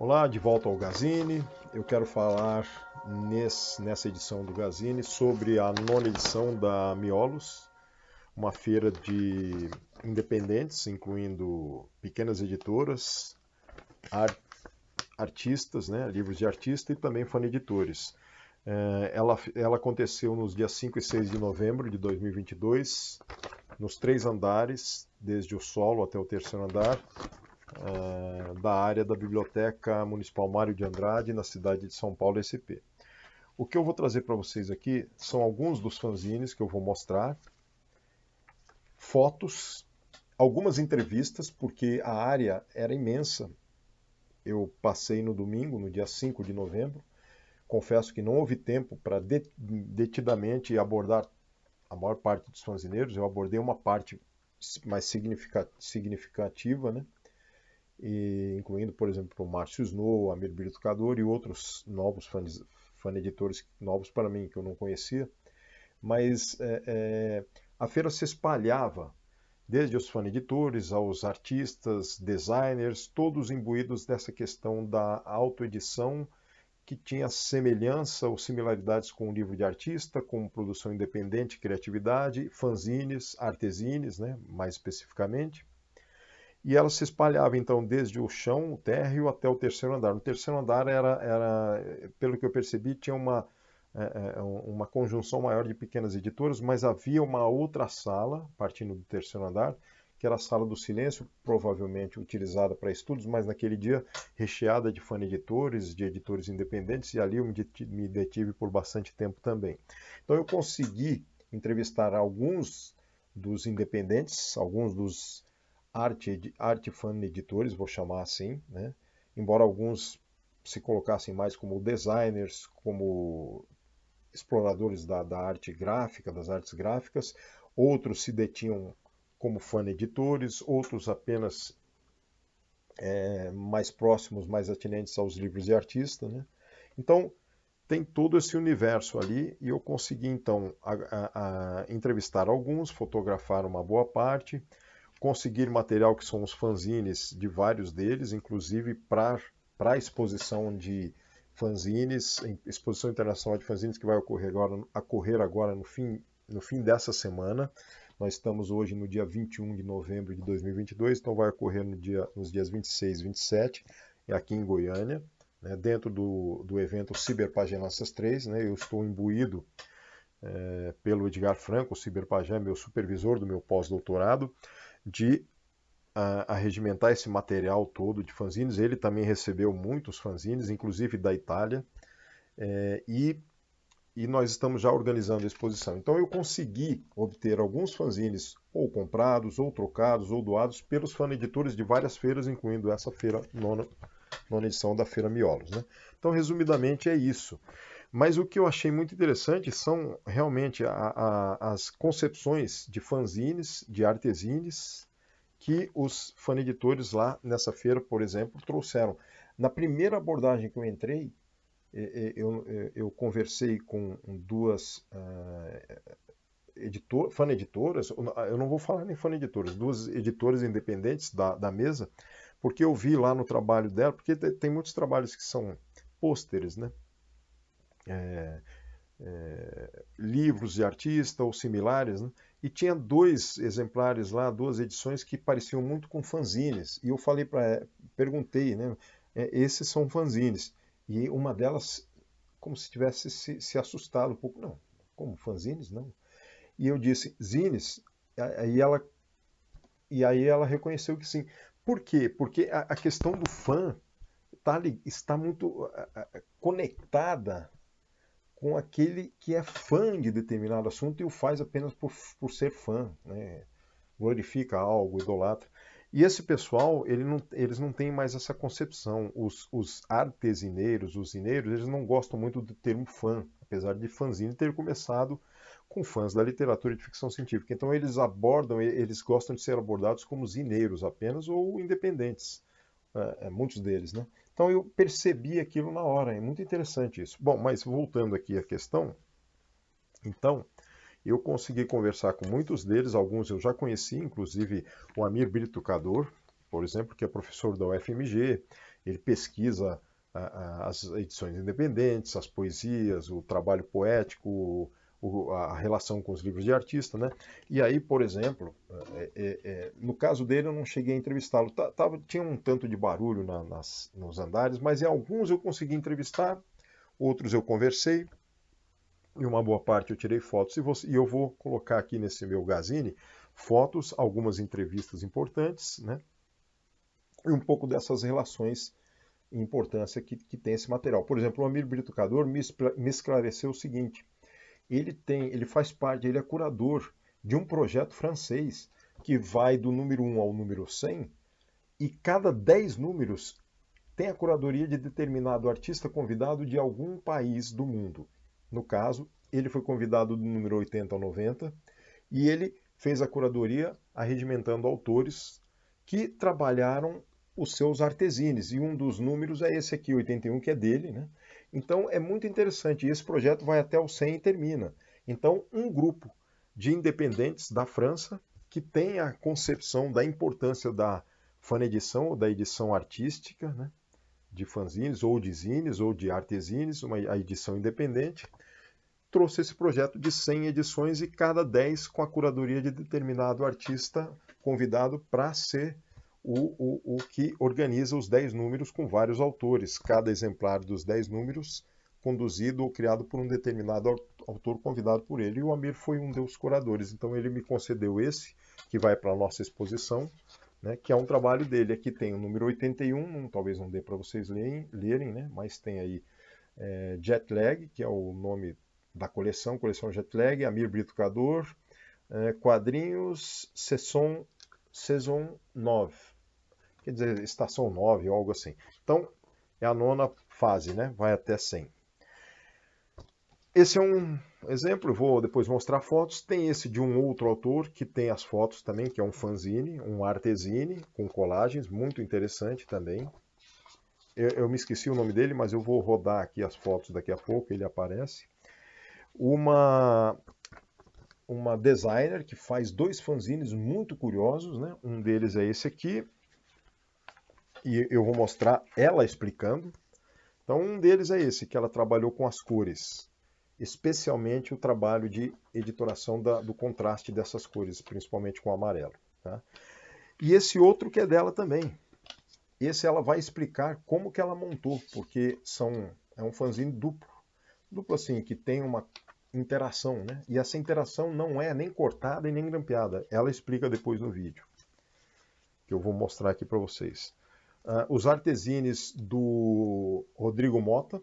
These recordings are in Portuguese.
Olá, de volta ao Gazine. Eu quero falar nessa edição do Gazine sobre a nona edição da Miolos, uma feira de independentes, incluindo pequenas editoras, artistas, né, livros de artista e também faneditores. Ela aconteceu nos dias 5 e 6 de novembro de 2022, nos 3 andares, desde o solo até o terceiro andar, da área da Biblioteca Municipal Mário de Andrade, na cidade de São Paulo, SP. O que eu vou trazer para vocês aqui são alguns dos fanzines que eu vou mostrar, fotos, algumas entrevistas, porque a área era imensa. Eu passei no domingo, no dia 5 de novembro. Confesso que não houve tempo para detidamente abordar a maior parte dos fanzineiros. Eu abordei uma parte mais significativa, né? Incluindo, por exemplo, o Márcio Snow, Amir Birtucador e outros novos fan-editores novos para mim, que eu não conhecia. Mas a feira se espalhava, desde os fan-editores aos artistas, designers, todos imbuídos dessa questão da autoedição, que tinha semelhança ou similaridades com o livro de artista, com produção independente, criatividade, fanzines, artesines, né, mais especificamente. E ela se espalhava então desde o chão, o térreo, até o terceiro andar. No terceiro andar pelo que eu percebi, tinha uma conjunção maior de pequenas editoras, mas havia uma outra sala, partindo do terceiro andar, que era a sala do silêncio, provavelmente utilizada para estudos, mas naquele dia recheada de fan-editores, de editores independentes, e ali eu me detive por bastante tempo também. Então eu consegui entrevistar alguns dos independentes, alguns dos arte fan editores, vou chamar assim, né? Embora alguns se colocassem mais como designers, como exploradores da arte gráfica, das artes gráficas, outros se detinham como fan editores, outros apenas mais próximos, mais atinentes aos livros de artista, né? Então, tem todo esse universo ali e eu consegui então entrevistar alguns, fotografar uma boa parte, conseguir material que são os fanzines de vários deles, inclusive para a exposição de fanzines, exposição internacional de fanzines que vai ocorrer agora no fim dessa semana. Nós estamos hoje no dia 21 de novembro de 2022, então vai ocorrer nos dias 26 e 27, aqui em Goiânia, né, dentro do evento Ciberpaginastas 3. Né, eu estou imbuído pelo Edgar Franco, o Ciberpagé, meu supervisor do meu pós-doutorado, de arregimentar esse material todo de fanzines. Ele também recebeu muitos fanzines, inclusive da Itália, e nós estamos já organizando a exposição. Então eu consegui obter alguns fanzines ou comprados, ou trocados, ou doados pelos fan-editores de várias feiras, incluindo essa feira, nona edição da Feira Miolos. Né? Então, resumidamente, é isso. Mas o que eu achei muito interessante são realmente as concepções de fanzines, de artesines, que os fan-editores lá nessa feira, por exemplo, trouxeram. Na primeira abordagem que eu entrei, eu conversei com duas fan-editoras, eu não vou falar nem fan-editoras, duas editoras independentes da mesa, porque eu vi lá no trabalho dela, porque tem muitos trabalhos que são pôsteres, né? Livros de artista ou similares, né? E tinha 2 exemplares lá, 2 edições que pareciam muito com fanzines. E eu perguntei, né? Esses são fanzines. E uma delas, como se tivesse se assustado um pouco. Não, como fanzines? Não. E eu disse, zines. E aí ela reconheceu que sim. Por quê? Porque a questão do fã está muito conectada com aquele que é fã de determinado assunto e o faz apenas por ser fã, né? Glorifica algo, idolatra. E esse pessoal, eles não têm mais essa concepção. Os artesineiros, os zineiros, eles não gostam muito do termo fã, apesar de fanzine ter começado com fãs da literatura de ficção científica. Então eles gostam de ser abordados como zineiros apenas ou independentes, muitos deles, né? Então eu percebi aquilo na hora, é muito interessante isso. Bom, mas voltando aqui à questão, então eu consegui conversar com muitos deles, alguns eu já conheci, inclusive o Amir Birtucador, por exemplo, que é professor da UFMG, ele pesquisa as edições independentes, as poesias, o trabalho poético, a relação com os livros de artista, né? E aí, por exemplo, no caso dele eu não cheguei a entrevistá-lo. Tinha um tanto de barulho nos andares, mas em alguns eu consegui entrevistar, outros eu conversei, e uma boa parte eu tirei fotos. E eu vou colocar aqui nesse meu Gazine fotos, algumas entrevistas importantes, né? E um pouco dessas relações e importância que tem esse material. Por exemplo, o Amir Brito Cador me esclareceu o seguinte: ele faz parte, ele é curador de um projeto francês que vai do número 1 ao número 100, e cada 10 números tem a curadoria de determinado artista convidado de algum país do mundo. No caso, ele foi convidado do número 80 ao 90 e ele fez a curadoria arregimentando autores que trabalharam os seus artesines. E um dos números é esse aqui, 81, que é dele, né? Então é muito interessante. E esse projeto vai até o 100 e termina. Então, um grupo de independentes da França que tem a concepção da importância da fanedição ou da edição artística, né? De fanzines, ou de zines, ou de artesines, a edição independente, trouxe esse projeto de 100 edições e cada 10 com a curadoria de determinado artista convidado para ser o que organiza os 10 números com vários autores. Cada exemplar dos 10 números conduzido ou criado por um determinado autor convidado por ele. E o Amir foi um dos curadores. Então ele me concedeu esse, que vai para a nossa exposição, né, que é um trabalho dele. Aqui tem o número 81, talvez não dê para vocês lerem, né, mas tem aí Jet Lag, que é o nome da coleção Jetlag, Amir Brito Cador, quadrinhos Saison 9, quer dizer, estação 9 ou algo assim. Então, é a nona fase, né? Vai até 100. Esse é um exemplo, eu vou depois mostrar fotos. Tem esse de um outro autor que tem as fotos também, que é um fanzine, um artesine, com colagens, muito interessante também. Eu me esqueci o nome dele, mas eu vou rodar aqui as fotos daqui a pouco, ele aparece. Uma designer que faz 2 fanzines muito curiosos, né? Um deles é esse aqui, e eu vou mostrar ela explicando. Então, um deles é esse, que ela trabalhou com as cores, especialmente o trabalho de editoração do contraste dessas cores, principalmente com o amarelo. Tá? E esse outro que é dela também. Esse ela vai explicar como que ela montou, porque é um fanzine duplo. Duplo assim, que tem uma interação, né? E essa interação não é nem cortada e nem grampeada. Ela explica depois no vídeo, que eu vou mostrar aqui para vocês. Os artesines do Rodrigo Mota,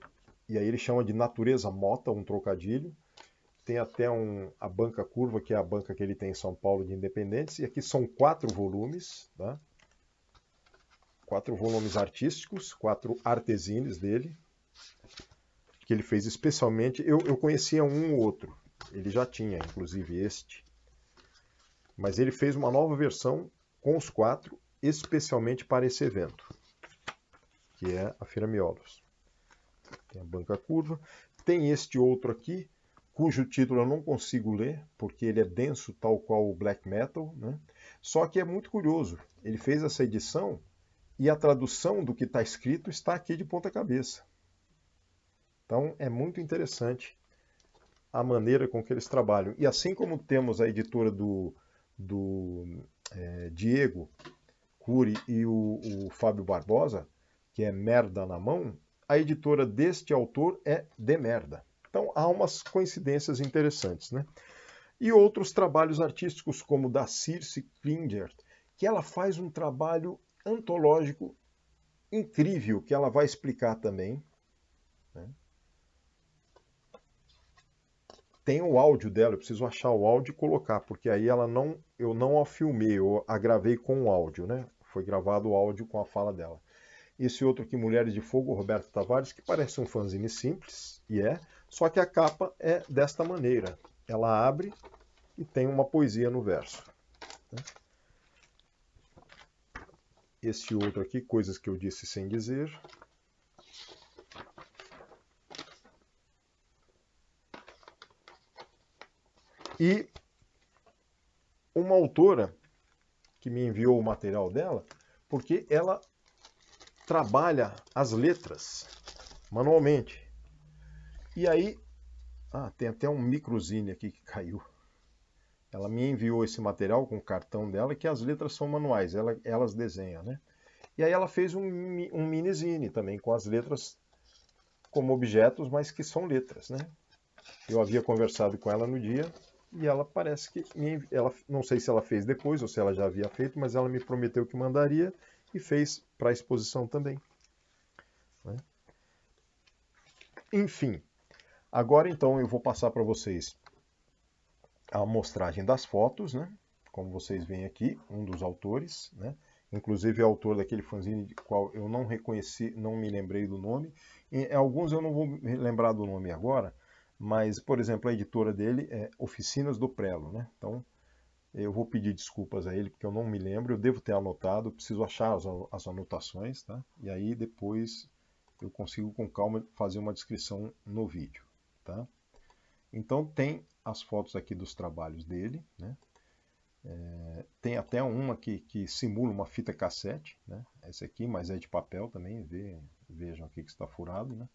e aí ele chama de Natureza Mota, um trocadilho. Tem até a banca curva, que é a banca que ele tem em São Paulo de Independentes. E aqui são 4 volumes, tá? 4 volumes artísticos, 4 artesines dele, que ele fez especialmente. Eu conhecia um ou outro, ele já tinha, inclusive, este. Mas ele fez uma nova versão com os 4, especialmente para esse evento, que é a Feira Miolos. Tem a banca curva. Tem este outro aqui, cujo título eu não consigo ler, porque ele é denso, tal qual o Black Metal, né? Só que é muito curioso. Ele fez essa edição e a tradução do que está escrito está aqui de ponta cabeça. Então é muito interessante a maneira com que eles trabalham. E assim como temos a editora do Diego Cury e o Fábio Barbosa, que é Merda na Mão, a editora deste autor é De Merda. Então há umas coincidências interessantes, né? E outros trabalhos artísticos, como o da Circe Klinger, que ela faz um trabalho antológico incrível, que ela vai explicar também, né? Tem o áudio dela, eu preciso achar o áudio e colocar, porque aí eu não a filmei, eu a gravei com o áudio, né? Foi gravado o áudio com a fala dela. Esse outro aqui, Mulheres de Fogo, Roberto Tavares, que parece um fanzine simples, e só que a capa é desta maneira. Ela abre e tem uma poesia no verso. Esse outro aqui, Coisas que eu disse sem dizer. E uma autora que me enviou o material dela porque ela trabalha as letras manualmente. E aí, tem até um microzine aqui que caiu. Ela me enviou esse material com o cartão dela, que as letras são manuais, elas desenham, né? E aí ela fez um minizine também, com as letras como objetos, mas que são letras, né? Eu havia conversado com ela no dia, e ela parece que... não sei se ela fez depois, ou se ela já havia feito, mas ela me prometeu que mandaria, e fez para a exposição também. Né? Enfim, agora então eu vou passar para vocês a amostragem das fotos, né? Como vocês veem aqui, um dos autores, né? Inclusive é autor daquele fanzine de qual eu não reconheci, não me lembrei do nome. E alguns eu não vou me lembrar do nome agora, mas, por exemplo, a editora dele é Oficinas do Prelo, né? Então, eu vou pedir desculpas a ele, porque eu não me lembro, eu devo ter anotado, preciso achar as anotações, tá? E aí depois eu consigo com calma fazer uma descrição no vídeo, tá? Então tem as fotos aqui dos trabalhos dele, né? Tem até uma que simula uma fita cassete, né? Essa aqui, mas é de papel também, vejam aqui que está furado, né?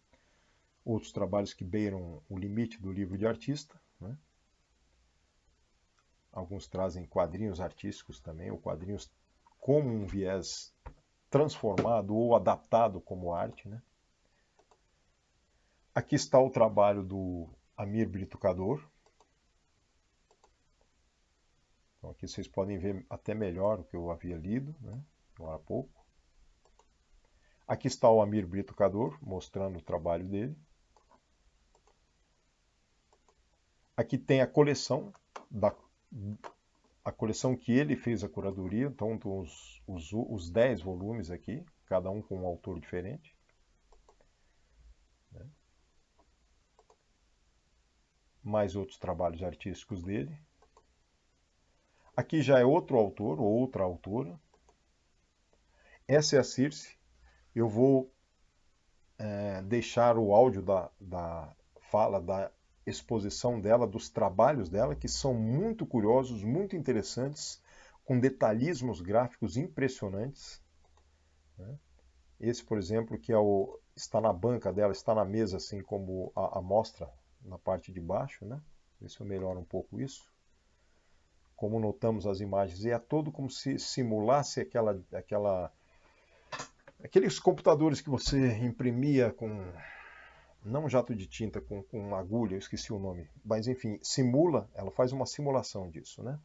Outros trabalhos que beiram o limite do livro de artista, né? Alguns trazem quadrinhos artísticos também, ou quadrinhos como um viés transformado ou adaptado como arte, né? Aqui está o trabalho do Amir Britucador. Então aqui vocês podem ver até melhor o que eu havia lido, né, agora há pouco. Aqui está o Amir Britucador, mostrando o trabalho dele. Aqui tem a coleção, a coleção que ele fez a curadoria, então os 10 volumes aqui, cada um com um autor diferente. Né. Mais outros trabalhos artísticos dele. Aqui já é outro autor, ou outra autora. Essa é a Circe. Eu vou deixar o áudio da fala, da exposição dela, dos trabalhos dela, que são muito curiosos, muito interessantes, com detalhismos gráficos impressionantes. Né? Esse, por exemplo, que está na banca dela, está na mesa, assim como a mostra na parte de baixo. Né? Ver se eu melhoro um pouco isso. Como notamos as imagens, e é todo como se simulasse aqueles computadores que você imprimia com, não jato de tinta, com agulha, eu esqueci o nome, mas enfim, simula, ela faz uma simulação disso, né?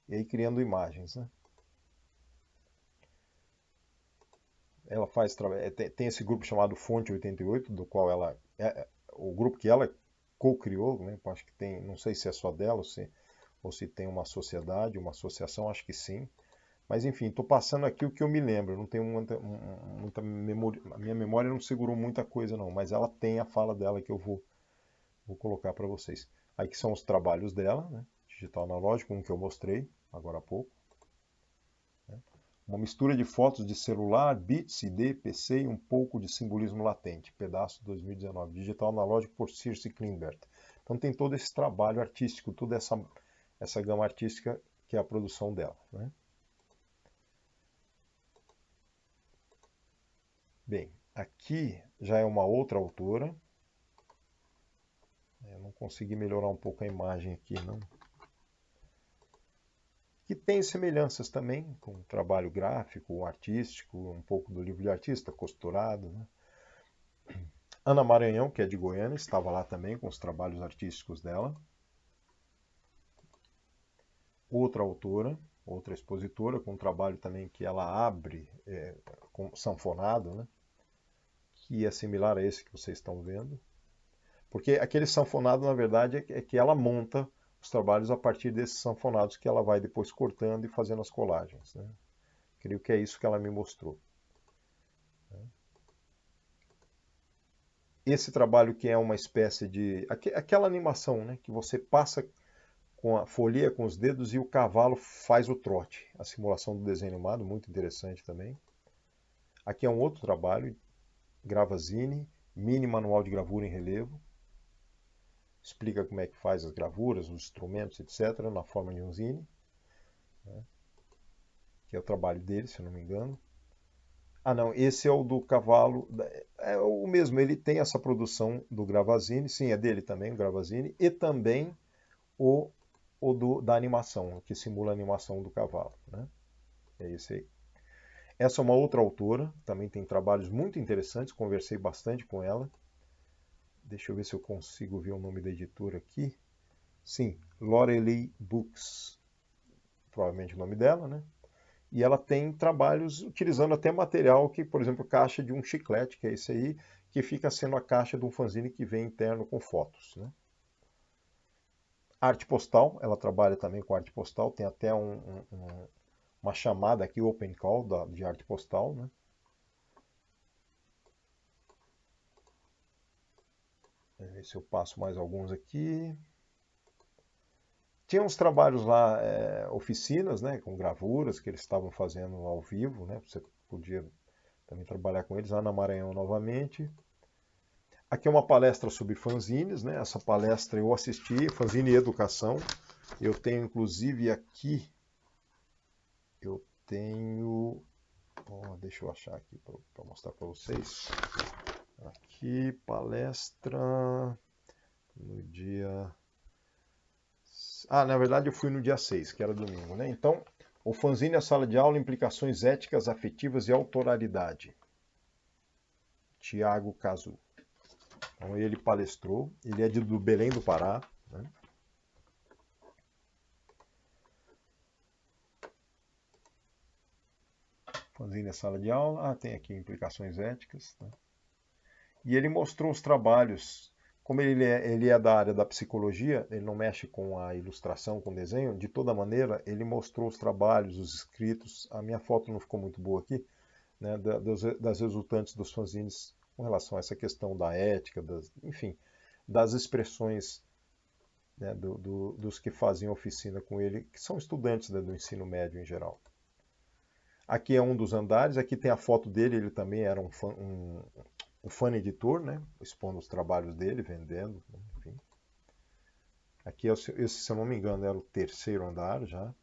E aí criando imagens, né? Ela faz, tem esse grupo chamado Fonte 88, do qual ela, o grupo que ela co-criou, né? Acho que tem, não sei se é só dela ou se tem uma sociedade, uma associação, acho que sim. Mas enfim, estou passando aqui o que eu me lembro, não tenho muita memória, a minha memória não segurou muita coisa não, mas ela tem a fala dela que eu vou colocar para vocês. Aqui são os trabalhos dela, né? Digital analógico, um que eu mostrei agora há pouco. Né? Uma mistura de fotos de celular, bits, ID, PC e um pouco de simbolismo latente, pedaço 2019, digital analógico por Circe Klimberg. Então tem todo esse trabalho artístico, toda essa gama artística que é a produção dela. Né? Bem, aqui já é uma outra autora. Eu não consegui melhorar um pouco a imagem aqui, não. Que tem semelhanças também com o trabalho gráfico, artístico, um pouco do livro de artista, costurado. Né? Ana Maranhão, que é de Goiânia, estava lá também com os trabalhos artísticos dela. Outra autora, outra expositora, com um trabalho também que ela abre com sanfonado, né? Que é similar a esse que vocês estão vendo. Porque aquele sanfonado, na verdade, é que ela monta os trabalhos a partir desses sanfonados que ela vai depois cortando e fazendo as colagens. Né? Creio que é isso que ela me mostrou. Esse trabalho que é uma espécie de... aquela animação, né? Que você passa com a folha com os dedos e o cavalo faz o trote. A simulação do desenho animado, muito interessante também. Aqui é um outro trabalho, Gravazine, mini manual de gravura em relevo. Explica como é que faz as gravuras, os instrumentos, etc., na forma de um zine. Né? Que é o trabalho dele, se eu não me engano. Ah, não, esse é o do cavalo. É o mesmo, ele tem essa produção do Gravazini, sim, é dele também, o Gravazini, e também o, da animação, que simula a animação do cavalo, né? É esse aí. Essa é uma outra autora, também tem trabalhos muito interessantes, conversei bastante com ela. Deixa eu ver se eu consigo ver o nome da editora aqui. Sim, Lorelei Books, provavelmente o nome dela, né? E ela tem trabalhos utilizando até material que, por exemplo, caixa de um chiclete, que é esse aí, que fica sendo a caixa de um fanzine que vem interno com fotos, né? Arte postal, ela trabalha também com arte postal, tem até uma chamada aqui, open call, de arte postal, né? Vamos ver se eu passo mais alguns aqui. Tinha uns trabalhos lá, oficinas, né, com gravuras que eles estavam fazendo ao vivo, né? Você podia também trabalhar com eles lá na Maranhão novamente. Aqui é uma palestra sobre fanzines, né? Essa palestra eu assisti, fanzine e educação. Eu tenho inclusive aqui, eu tenho, deixa eu achar aqui para mostrar para vocês. Aqui, palestra no dia... Ah, na verdade eu fui no dia 6, que era domingo, né? Então, o fanzine a sala de aula, implicações éticas, afetivas e autoralidade. Tiago Cazu. Então ele palestrou, ele é do Belém do Pará, né? Fanzine a sala de aula, tem aqui implicações éticas, né? E ele mostrou os trabalhos, como ele é da área da psicologia, ele não mexe com a ilustração, com o desenho, de toda maneira, ele mostrou os trabalhos, os escritos, a minha foto não ficou muito boa aqui, né, das resultantes dos fanzines com relação a essa questão da ética, enfim, das expressões, né, dos que faziam oficina com ele, que são estudantes, né, do ensino médio em geral. Aqui é um dos andares, aqui tem a foto dele, ele também era um fan editor, né, expondo os trabalhos dele, vendendo, enfim. Aqui, esse, se eu não me engano, era o terceiro andar já.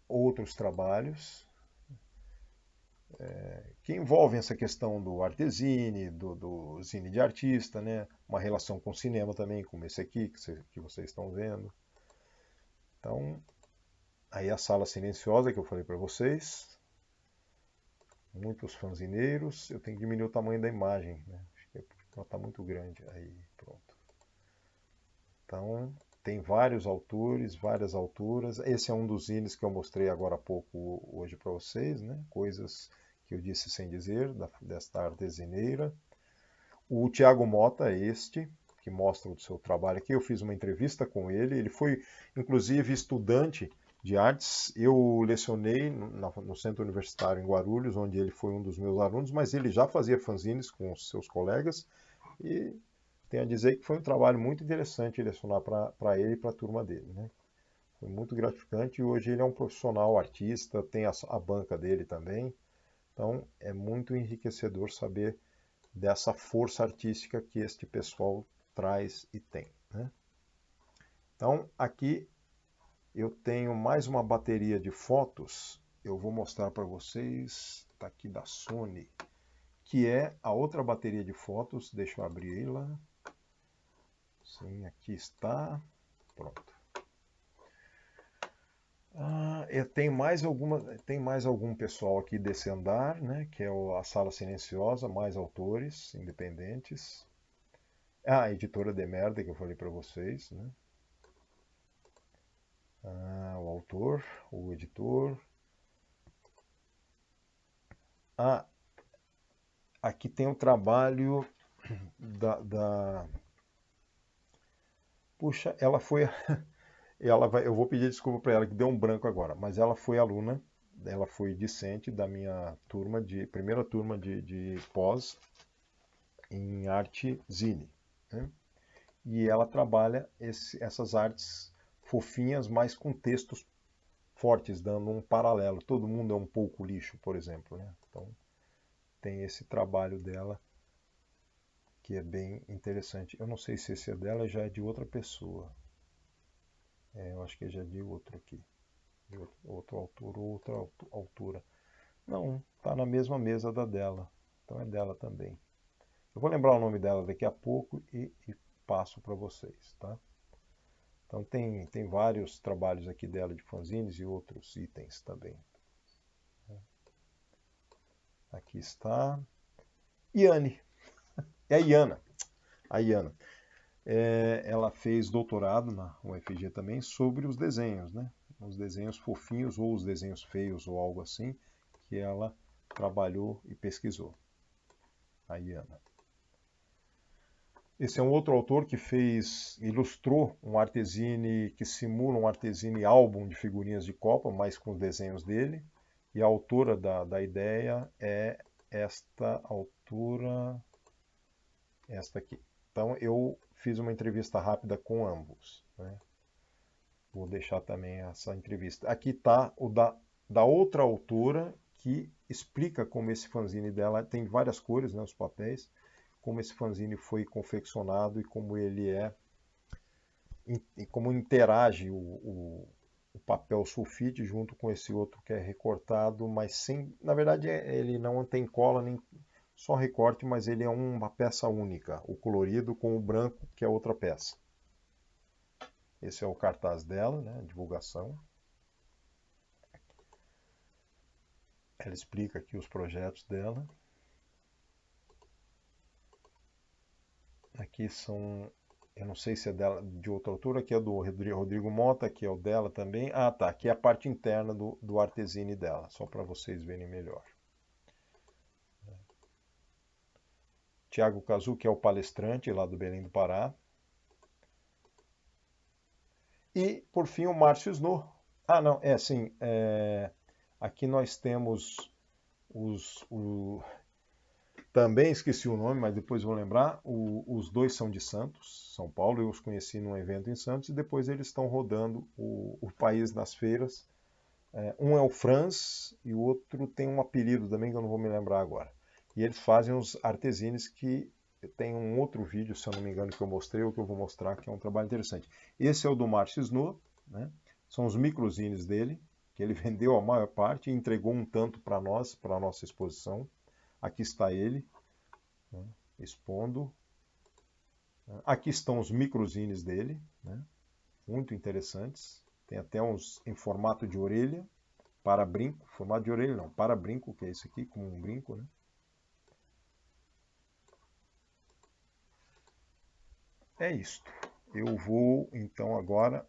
Outros trabalhos que envolvem essa questão do artesine, do zine de artista, né? Uma relação com o cinema também, como esse aqui que vocês estão vendo. Então, aí a sala silenciosa que eu falei para vocês. Muitos fanzineiros. Eu tenho que diminuir o tamanho da imagem, né? Acho que ela está muito grande. Aí, pronto. Então, tem vários autores, várias autoras. Esse é um dos zines que eu mostrei agora há pouco hoje para vocês, né? Coisas que eu disse sem dizer, desta artesineira. O Tiago Mota, que mostra o seu trabalho aqui. Eu fiz uma entrevista com ele. Ele foi, inclusive, estudante de artes. Eu lecionei no Centro Universitário em Guarulhos, onde ele foi um dos meus alunos, mas ele já fazia fanzines com os seus colegas. E tenho a dizer que foi um trabalho muito interessante lecionar para ele e para a turma dele, né? Foi muito gratificante e hoje ele é um profissional artista, tem a banca dele também. Então é muito enriquecedor saber dessa força artística que este pessoal traz e tem, né? Então aqui eu tenho mais uma bateria de fotos. Eu vou mostrar para vocês, está aqui da Sony, que é a outra bateria de fotos. Deixa eu abri-la. Sim, aqui está. Pronto. Tem mais algum pessoal aqui desse andar, né? Que é a Sala Silenciosa, mais autores independentes. A editora de merda que eu falei para vocês, né? O autor, o editor. Aqui tem o trabalho da... Puxa, ela foi... eu vou pedir desculpa para ela que deu um branco agora, mas ela foi aluna, ela foi discente da minha turma primeira turma de pós em arte zine, né? E ela trabalha essas artes fofinhas, mas com textos fortes, dando um paralelo. Todo mundo é um pouco lixo, por exemplo, né? Então tem esse trabalho dela que é bem interessante. Eu não sei se esse é dela, já é de outra pessoa. Eu acho que eu já vi outro aqui. Outro autor, outra altura. Não, está na mesma mesa da dela. Então é dela também. Eu vou lembrar o nome dela daqui a pouco e passo para vocês, tá? Então tem vários trabalhos aqui dela de fanzines e outros itens também. Aqui está. Iane. É a Iana. A Iana. Ela fez doutorado na UFG também sobre os desenhos, né? Os desenhos fofinhos ou os desenhos feios ou algo assim, que ela trabalhou e pesquisou. A Iana. Esse é um outro autor que ilustrou um artesine que simula um artesine álbum de figurinhas de Copa, mas com os desenhos dele. E a autora da ideia é esta autora, esta aqui. Então eu fiz uma entrevista rápida com ambos, né? Vou deixar também essa entrevista. Aqui está o da outra autora que explica como esse fanzine dela tem várias cores, né, os papéis, como esse fanzine foi confeccionado e como ele e como interage o papel sulfite junto com esse outro que é recortado, mas sem, na verdade ele não tem cola nem só recorte, mas ele é uma peça única, o colorido com o branco que é outra peça. Esse é o cartaz dela, né, divulgação. Ela explica aqui os projetos dela. Aqui são, eu não sei se é dela de outra autora, aqui é do Rodrigo Mota, aqui é o dela também. Ah, tá, aqui é a parte interna do artesine dela, só para vocês verem melhor. Tiago Cazu, que é o palestrante lá do Belém do Pará. E, por fim, o Márcio Snow. Ah, não, é assim, aqui nós temos também esqueci o nome, mas depois vou lembrar. Os dois são de Santos, São Paulo. Eu os conheci num evento em Santos e depois eles estão rodando o país nas feiras. Um é o Franz e o outro tem um apelido também que eu não vou me lembrar agora. E eles fazem os artesines que tem um outro vídeo, se eu não me engano, que eu mostrei ou que eu vou mostrar, que é um trabalho interessante. Esse é o do Márcio Snow, né? São os microzines dele, que ele vendeu a maior parte e entregou um tanto para nós, para a nossa exposição. Aqui está ele, né, expondo. Aqui estão os microzines dele, né, muito interessantes. Tem até uns em formato de orelha, para brinco. Formato de orelha não, para brinco, que é esse aqui, como um brinco, né? É isto. Eu vou, então, agora...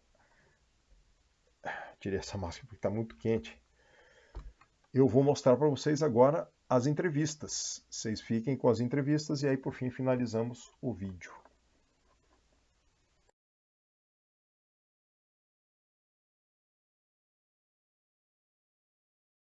Tirei essa máscara porque está muito quente. Eu vou mostrar para vocês agora as entrevistas. Vocês fiquem com as entrevistas e aí, por fim, finalizamos o vídeo.